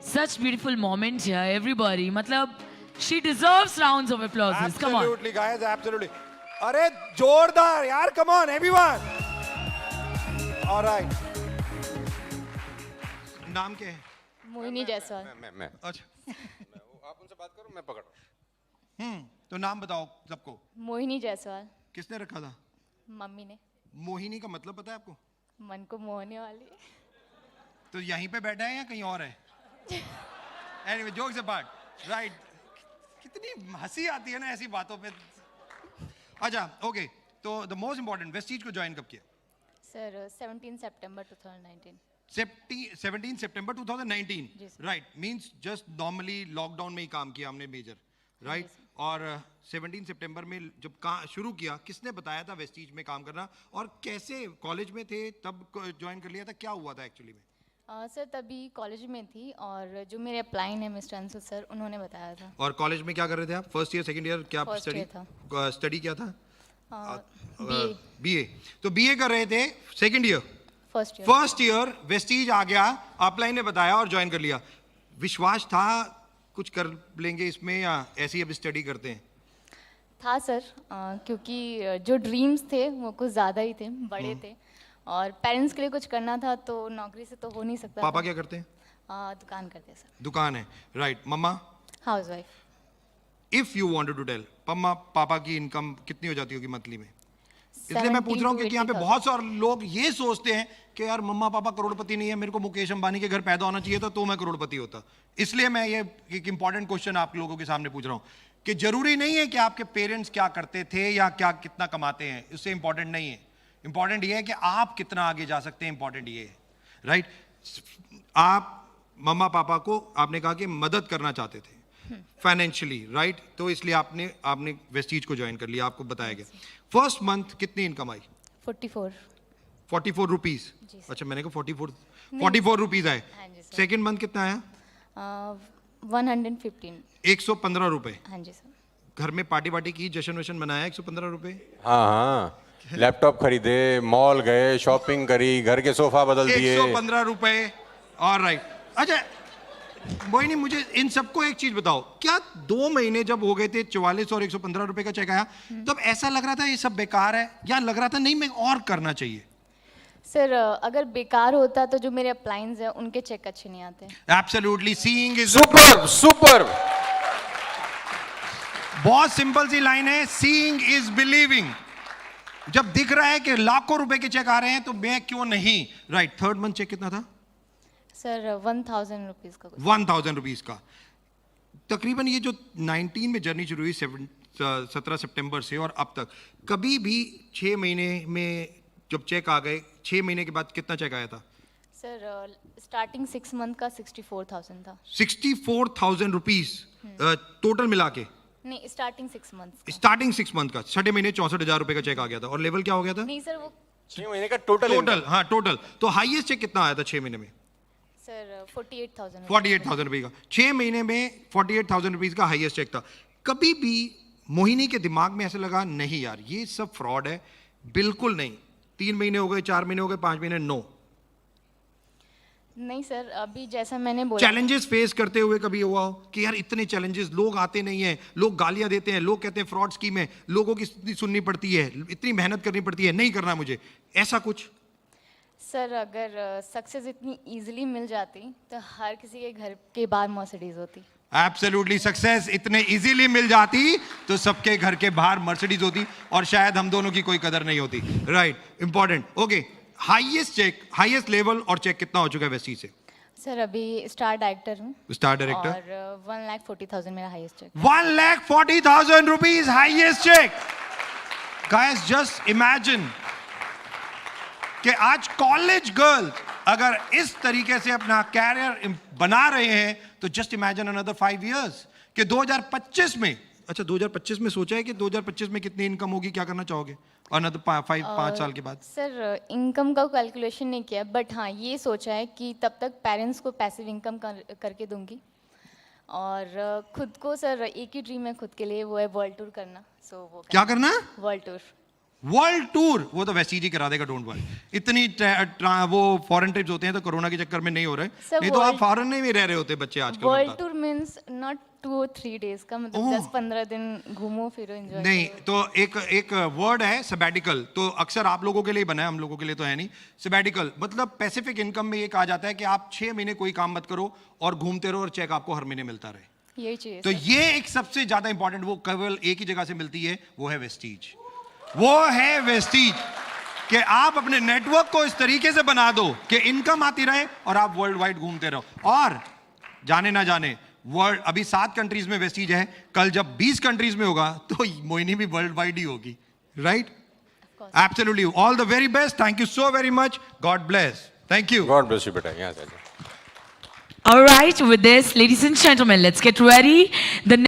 Such beautiful moment here, everybody. मतलब, she deserves rounds of applause. Come on. Absolutely, guys, absolutely. अरे जोरदार यार, come on, everyone. All right. नाम क्या है? मोहिनी जायसवाल। मैं अच्छा आप उनसे बात करो, मैं पकड़ रहा हूँ। तो नाम बताओ सबको। मोहिनी जायसवाल। किसने रखा था? मम्मी ने। मोहिनी का मतलब पता है आपको? मन को मोहने वाली। तो यहीं पे बैठा है या कहीं और है? Anyway, jokes apart, right. कितनी हंसी आती है ना ऐसी बातों पे। अच्छा, ओके, तो द मोस्ट इंपॉर्टेंट, वेस्टीज को ज्वाइन कब किया? सर 17 सितंबर 2019। 17 सितंबर 2019, जी sir. Right. Means just normally lockdown में ही काम किया हमने मेजर, राइट। और 17 सितंबर में जब शुरू किया, किसने बताया था वेस्टीज में काम करना, और कैसे? कॉलेज में थे तब ज्वाइन कर लिया था? क्या हुआ था एक्चुअली में? सर तभी कॉलेज में थी और जो मेरे अप्लाइन है मिस्टर अंशु सर, उन्होंने बताया था। और कॉलेज में क्या कर रहे थे आप? फर्स्ट ईयर, सेकंड ईयर, क्या First स्टडी year था। स्टडी क्या था? बीए। बीए। तो बीए कर रहे थे, second year, first year. First year Vestige आ गया, अपलाइन ने बताया और ज्वाइन कर लिया। विश्वास था कुछ कर लेंगे इसमें, या ऐसी अब स्टडी करते हैं? था सर, क्योंकि जो ड्रीम्स थे वो कुछ ज़्यादा ही थे, बड़े थे, और पेरेंट्स के लिए कुछ करना था, तो नौकरी से तो हो नहीं सकता पापा था। क्या करते हैं? दुकान करते हैं सर। दुकान है, राइट। मम्मा? Housewife. If you wanted to tell, मम्मा पापा की इनकम कितनी हो जाती होगी मंथली में? इसलिए मैं पूछ रहा हूँ क्योंकि यहाँ पे बहुत सारे लोग ये सोचते हैं कि यार मम्मा पापा करोड़पति नहीं है, मेरे को मुकेश अंबानी के घर पैदा होना चाहिए था तो मैं करोड़पति होता। इसलिए मैं ये एक इंपॉर्टेंट क्वेश्चन आप लोगों के सामने पूछ रहा हूँ कि जरूरी नहीं है कि आपके पेरेंट्स क्या करते थे या क्या कितना कमाते हैं, उससे इंपॉर्टेंट नहीं है। इंपॉर्टेंट ये है कि आप कितना आगे जा सकते हैं, इंपॉर्टेंट ये है, राइट। आप मम्मा पापा को आपने कहा कि मदद करना चाहते थे फाइनेंशियली, राइट, तो इसलिए आपने वेस्टीज को ज्वाइन कर लिया, आपको बताया गया। फर्स्ट मंथ कितनी इनकम आई? 44 रुपीज। जी सर। अच्छा, मैंने कहा 44 रुपीज आए। हाँ जी सर। सेकेंड मंथ कितना आया? 115। 115 रुपए। हाँ जी सर। घर में पार्टी वार्टी की, जश्न वशन मनाया? 115 रुपए। हाँ हाँ, लैपटॉप खरीदे, मॉल गए, शॉपिंग करी, घर के सोफा बदल दिए। 115 रुपए, और राइट। अच्छा मोहिनी, मुझे इन सबको एक चीज बताओ, क्या 2 महीने जब हो गए थे 44 और 115 रुपए का चेक आया, तब ऐसा लग रहा था ये सब बेकार है, या लग रहा था नहीं मैं और करना चाहिए? सर अगर बेकार होता तो जो मेरे अप्लाइंस हैं उनके चेक अच्छे नहीं आते। Absolutely, seeing is super super. बहुत सिंपल सी लाइन है, सीइंग इज बिलीविंग। जब दिख रहा है कि लाखों रुपए के चेक आ रहे हैं तो मैं क्यों नहीं, राइट। थर्ड मंथ चेक कितना था? सर 1000 रुपीज़ का कुछ। 1000 रुपीज का। तकरीबन ये जो 19 में जर्नी शुरू हुई 17 सितंबर से और अब तक, कभी भी 6 महीने में जब चेक आ गए, 6 महीने के बाद कितना चेक आया था? सर स्टार्टिंग 6 मंथ का 64,000 था। 64,000 रुपीज टोटल मिला के? नहीं, स्टार्टिंग 6 मंथ। स्टार्टिंग 6 मंथ का, 6 महीने 64,000 रुपए का चेक आ गया था। और लेवल क्या हो गया था? नहीं सर, वो 6 महीने का टोटल टोटल, हाँ टोटल। तो हाईएस्ट चेक कितना आया था 6 महीने में? सर 48,000। 48,000 रुपए का 6 महीने में 48,000 रुपीज का हाईएस्ट चेक था। कभी भी मोहिनी के दिमाग में ऐसा लगा नहीं यार ये सब फ्रॉड है? बिल्कुल नहीं। 3 महीने हो गए, 4 महीने हो गए, 5 महीने, नो। नहीं सर, अभी जैसा मैंने बोला, चैलेंजेस फेस करते हुए कभी हुआ हो कि यार इतने चैलेंजेस, लोग आते नहीं हैं, लोग गालियां देते हैं, लोग कहते हैं फ्रॉड स्कीम है, लोगों की सुननी पड़ती है, इतनी मेहनत करनी पड़ती है, नहीं करना मुझे, ऐसा कुछ? सर अगर सक्सेस इतनी इजीली मिल जाती तो हर किसी के घर के बाहर मर्सिडीज होती। एब्सोल्युटली, सक्सेस इतने इजीली मिल जाती तो सबके घर के बाहर मर्सिडीज होती और शायद हम दोनों की कोई कदर नहीं होती, right. Important, okay. Highest check, highest level और चेक कितना हो चुका है वेस्टीज से? सर अभी स्टार डायरेक्टर हूँ। स्टार डायरेक्टर, और 1,40,000 मेरा highest check. 1,40,000 rupees highest check. Guys just imagine कि आज कॉलेज गर्ल्स अगर इस तरीके से अपना कैरियर बना रहे हैं तो जस्ट इमेजिन अनदर 5 इयर्स कि 2025 में, अच्छा 2025 में सोचा है कि 2025 में कितनी इनकम होगी, क्या करना चाहोगे अनदर 5 साल के बाद? सर इनकम का कैलकुलेशन नहीं किया, बट हाँ ये सोचा है कि तब तक पेरेंट्स को पैसिव इनकम करके दूंगी, और खुद को सर एक ही ड्रीम है खुद के लिए, वो है वर्ल्ड टूर करना। सो वो क्या करना? World tour. वर्ल्ड टूर वो तो वेस्टीज ही करा देगा, डोंट वरी। इतनी वो फॉरेन ट्रिप्स होते हैं तो कोरोना के चक्कर में नहीं हो रहे, Sir, नहीं तो आप world- फॉरेन में भी रह रहे होते बच्चे आजकल। वर्ल्ड बता। Tour means not 2 or 3 days का, मतलब ओह। 10-15 दिन घूमो फिरो एंजॉय नहीं तो एक वर्ड है सबैटिकल, तो अक्सर आप लोगों के लिए बना है, हम लोगों के लिए तो है नहीं। सबैटिकल मतलब पैसिफिक इनकम में ये कहा जाता है कि आप 6 महीने कोई काम मत करो और घूमते रहो और चेक आपको हर महीने मिलता रहे। यही चाहिए तो sir। ये एक सबसे ज्यादा इंपॉर्टेंट, वो केवल एक ही जगह से मिलती है, वो है वेस्टीज। वो है वेस्टीज कि आप अपने नेटवर्क को इस तरीके से बना दो कि इनकम आती रहे और आप वर्ल्ड वाइड घूमते रहो। और जाने ना जाने वर्ल्ड, अभी 7 कंट्रीज में वेस्टीज है, कल जब 20 कंट्रीज में होगा तो मोहिनी भी वर्ल्ड वाइड ही होगी, right? Absolutely. All the very best, thank you so very much, God bless, thank you. God bless you बेटा, यहाँ से आ जाओ। All right, with this, ladies and gentlemen, let's get ready. The